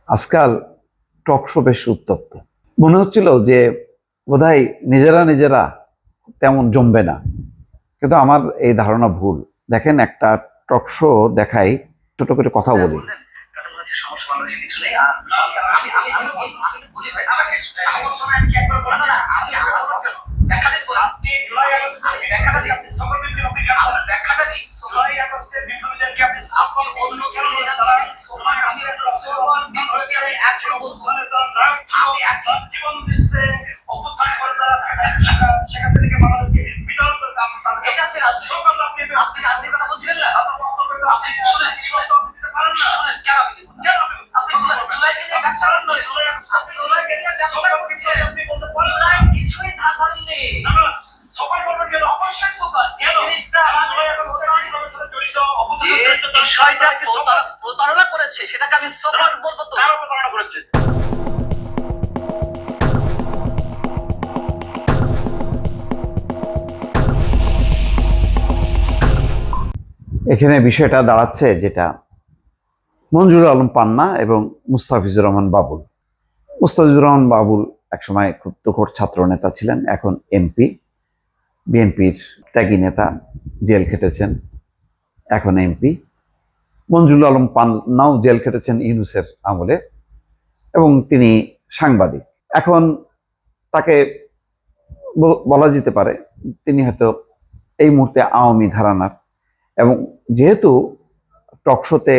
আজকাল talk show বেশ উত্তপ্ত। মনে হচ্ছিল যে বোধহয় নিজেরা নিজেরা তেমন জমবে না, কিন্তু আমার এই ধারণা ভুল। দেখেন, একটা টক শো দেখাই, ছোট করে কথা বলি। বিষয়টা প্রতারণা করেছে সেটাকে আমি সফল বলবো। তো প্রতারণা করেছে, এখানে বিষয়টা দাঁড়াচ্ছে যেটা মঞ্জুরুল আলম পান্না এবং মুস্তাফিজুর রহমান বাবুল। মুস্তাফিজুর রহমান বাবুল একসময় খুব তুখোড় ছাত্র নেতা ছিলেন, এখন এমপি, বিএনপির ত্যাগী নেতা, জেল খেটেছেন, এখন এমপি। মঞ্জুরুল আলম পান্নাও জেল খেটেছেন ইউনূসের আমলে, এবং তিনি সাংবাদিক। এখন তাকে বলা যেতে পারে তিনি হয়তো এই মুহূর্তে আওয়ামী ঘরানার, এবং যেহেতু টকশোতে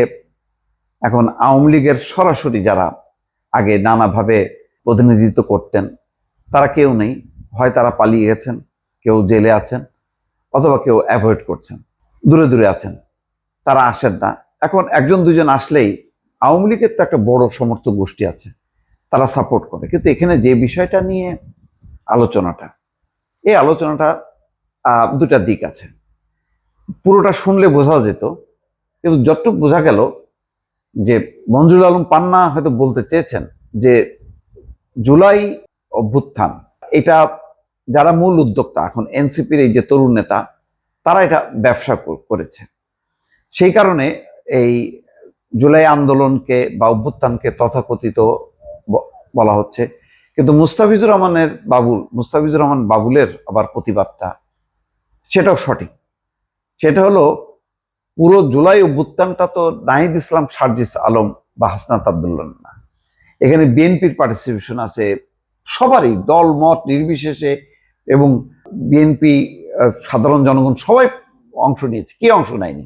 এখন আওয়ামী লীগের সরাসরি যারা আগে নানাভাবে প্রতিনিধিত্ব করতেন তারা কেউ নেই, হয় তারা পালিয়ে গেছেন, কেউ জেলে আছেন, অথবা কেউ অ্যাভয়েড করছেন, দূরে দূরে আছেন, তারা আসেন না। এখন একজন দুজন আসলেই আওয়ামী লীগের তো একটা বড় সমর্থক গোষ্ঠী আছে, তারা সাপোর্ট করে। কিন্তু এখানে যে বিষয়টা নিয়ে আলোচনাটা, এই আলোচনাটা দুটা দিক আছে। পুরোটা শুনলে বোঝা যেত, কিন্তু যতটুকু বোঝা গেল যে মঞ্জুরুল আলম পান্না হয়তো বলতে চেয়েছেন যে জুলাই অভ্যুত্থান, এটা যারা মূল উদ্যোক্তা, এখন এনসিপির এই যে তরুণ নেতা, তারা এটা ব্যবসা করেছে। সেই কারণে এই জুলাই আন্দোলনকে বা অভ্যুত্থানকে তথাকথিত বলা হচ্ছে। কিন্তু মুস্তাফিজুর রহমান বাবুলের আবার প্রতিবাদটা, সেটাও সঠিক। সেটা হলো, পুরো জুলাই অভ্যুত্থানটা তো নাহিদ ইসলাম, সার্জিস আলম বা হাসনাত আব্দুল্লাহ না, এখানে বিএনপির পার্টিসিপেশন আছে, সবারই, দল মত নির্বিশেষে, এবং বিএনপি, সাধারণ জনগণ সবাই অংশ নিয়েছে, কে অংশ নেয়নি?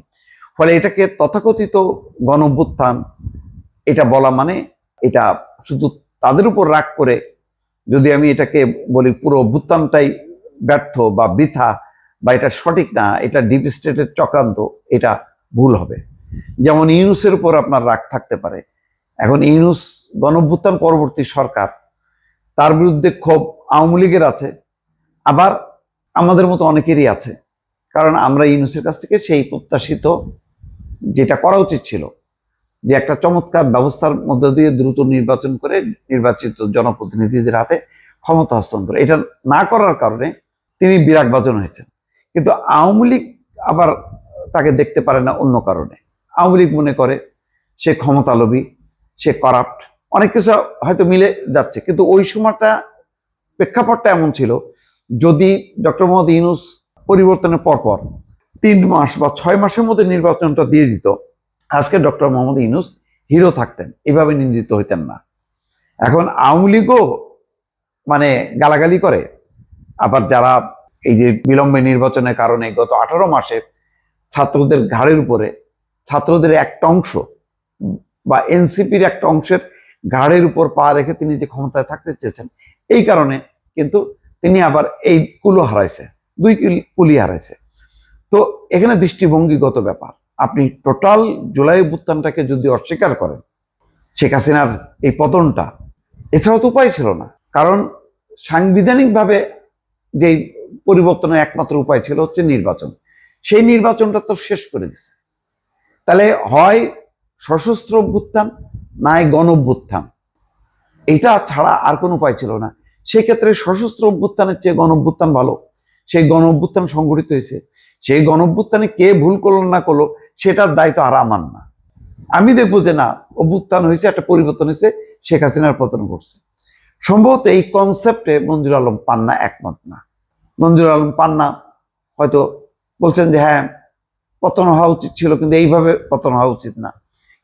ফলে এটাকে তথাকথিত গণ অভ্যুত্থান এটা বলা মানে, এটা শুধু তাদের উপর রাগ করে যদি আমি এটাকে বলি পুরো অভ্যুত্থানটাই ব্যর্থ বা বৃথা বা এটা সঠিক না, এটা ডিপ স্টেটের চক্রান্ত, এটা ভুল হবে। যেমন ইউনূসের উপর আপনার রাগ থাকতে পারে, এখন ইউনূস গণঅভ্যুত্থান পরবর্তী সরকার, তার বিরুদ্ধে ক্ষোভ আওয়ামী লীগের আছে, আবার আমাদের মতো অনেকেরই আছে। কারণ আমরা ইউনূসের কাছ থেকে সেই প্রত্যাশিত যেটা করা উচিত ছিল, যে একটা চমৎকার ব্যবস্থার মধ্য দিয়ে দ্রুত নির্বাচন করে নির্বাচিত জনপ্রতিনিধিদের হাতে ক্ষমতা হস্তান্তর, এটা না করার কারণে তিনি বিরাগভাজন হয়েছেন। কিন্তু আওয়ামী লীগ আবার তাকে দেখতে পারে না অন্য কারণে। আওয়ামী লীগ মনে করে সে ক্ষমতালোভী, সে করাপ্ট, অনেক কিছু হয়তো মিলে যাচ্ছে। কিন্তু ওই সময়টা, প্রেক্ষাপটটা এমন ছিল, যদি ডক্টর মোহাম্মদ ইউনূস পরিবর্তনের পরপর 3 মাস বা 6 মাসের মধ্যে নির্বাচনটা দিয়ে দিত, আজকে ডক্টর মোহাম্মদ ইউনূস হিরো থাকতেন, এভাবে নিন্দিত হইতেন না। এখন আওয়ামী লীগও মানে গালাগালি করে, আবার যারা এই যে বিলম্বে নির্বাচনের কারণে গত 18 মাসে ছাত্রদের ঘাড়ের উপরে, ছাত্রদের একটা অংশ বা এনসিপির একটা অংশের ঘাড়ের উপর পা রেখে তিনি যে ক্ষমতায় থাকতে চেয়েছেন, এই কারণে কিন্তু তিনি আবার এই কুলো হারাইছে, 2 কুলি হারাইছে। তো এখানে দৃষ্টিভঙ্গিগত ব্যাপার। আপনি টোটাল জুলাই অভ্যুত্থানটাকে যদি অস্বীকার করেন, শেখ হাসিনার এই পতনটা, এছাড়াও তো উপায় ছিল না। কারণ সাংবিধানিকভাবে যেই পরিবর্তনের একমাত্র উপায় ছিল হচ্ছে নির্বাচন, সেই নির্বাচনটা তো শেষ করে দিছে। তাহলে হয় সশস্ত্র অভ্যুত্থান, নাই গণ অভ্যুত্থান, এটা ছাড়া আর কোনো উপায় ছিল না। সেক্ষেত্রে সশস্ত্র অভ্যুত্থানের চেয়ে গণ অভ্যুত্থান ভালো। সেই গণ অভ্যুত্থান সংঘটিত হয়েছে, সেই গণ অভ্যুত্থানে কে ভুল করলো না করলো সেটার দায়িত্ব আর আমার না। আমি দেখবো যে না, অভ্যুত্থান হয়েছে, একটা পরিবর্তন হয়েছে, শেখ হাসিনার পতন ঘটছে। সম্ভবত এই কনসেপ্টে মঞ্জুর আলম পান্না একমত না। মঞ্জুর আলম পান্না হয়তো বলছেন যে হ্যাঁ, পতন হওয়া উচিত ছিল, কিন্তু এইভাবে পতন হওয়া উচিত না।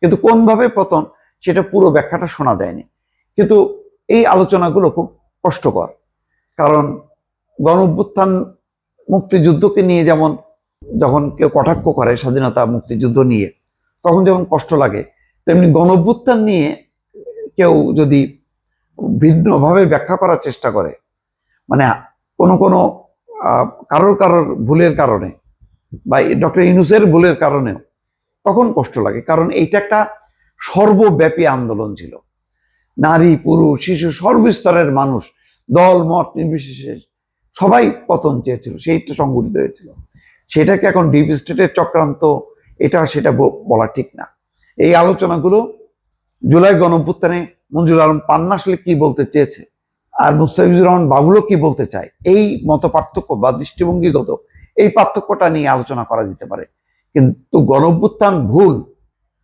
কিন্তু কোনভাবে পতন, সেটা পুরো ব্যাখ্যাটা শোনা যায়নি। কিন্তু এই আলোচনাগুলো খুব কষ্টকর, কারণ গণ অভ্যুত্থান মুক্তিযুদ্ধকে নিয়ে যেমন যখন কেউ কটাক্ষ করে স্বাধীনতা মুক্তিযুদ্ধ নিয়ে, তখন যেমন কষ্ট লাগে, তেমনি গণ অভ্যুত্থান নিয়ে কেউ যদি ভিন্নভাবে ব্যাখ্যা করার চেষ্টা করে, মানে কোনো কারোর ভুলের কারণে বা ডক্টর ইউনূসের ভুলের কারণেও, তখন কষ্ট লাগে। কারণ এইটা একটা সর্বব্যাপী আন্দোলন ছিল। নারী, পুরুষ, শিশু, সর্বস্তরের মানুষ, দল মত নির্বিশেষে সবাই পতন চেয়েছিল, সেইটা সংগঠিত হয়েছিল। সেটাকে এখন ডিপ স্টেটের চক্রান্ত, এটা সেটা বলা ঠিক না। এই আলোচনাগুলো জুলাই গণঅভ্যুত্থানে মঞ্জুর আলম পান্না আসলে কি বলতে চেয়েছে, আর মুস্তাফিজুর রহমান বাবুলও কি বলতে চায়, এই মত পার্থক্য বা দৃষ্টিভঙ্গিগত এই পার্থক্যটা নিয়ে আলোচনা করা যেতে পারে। কিন্তু গণঅভ্যুত্থান ভুল,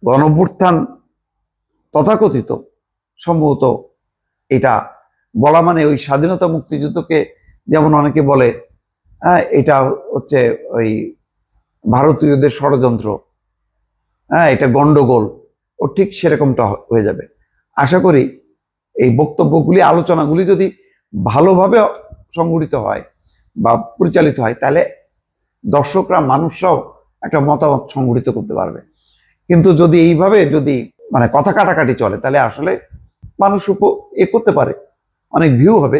গণঅভ্যুত্থান তথাকথিত, সম্ভবত এটা বলা মানে ওই স্বাধীনতা মুক্তিযুদ্ধকে যেমন অনেকে বলে হ্যাঁ এটা হচ্ছে ওই ভারতীয়দের ষড়যন্ত্র, হ্যাঁ এটা গন্ডগোল, ও ঠিক সেরকমটা হয়ে যাবে। আশা করি এই বক্তব্যগুলি, আলোচনাগুলি যদি ভালোভাবে সংগঠিত হয় বা পরিচালিত হয়, তাহলে দর্শকরা, মানুষরাও একটা মতামত সংগঠিত করতে পারবে। কিন্তু যদি এইভাবে যদি মানে কথা কাটাকাটি চলে, তাহলে আসলে মানুষ করতে পারে, অনেক ভিউ হবে,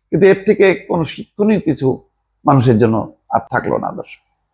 কিন্তু এর থেকে কোনো শিক্ষণীয় কিছু মানুষের জন্য আর থাকলো না দর্শক।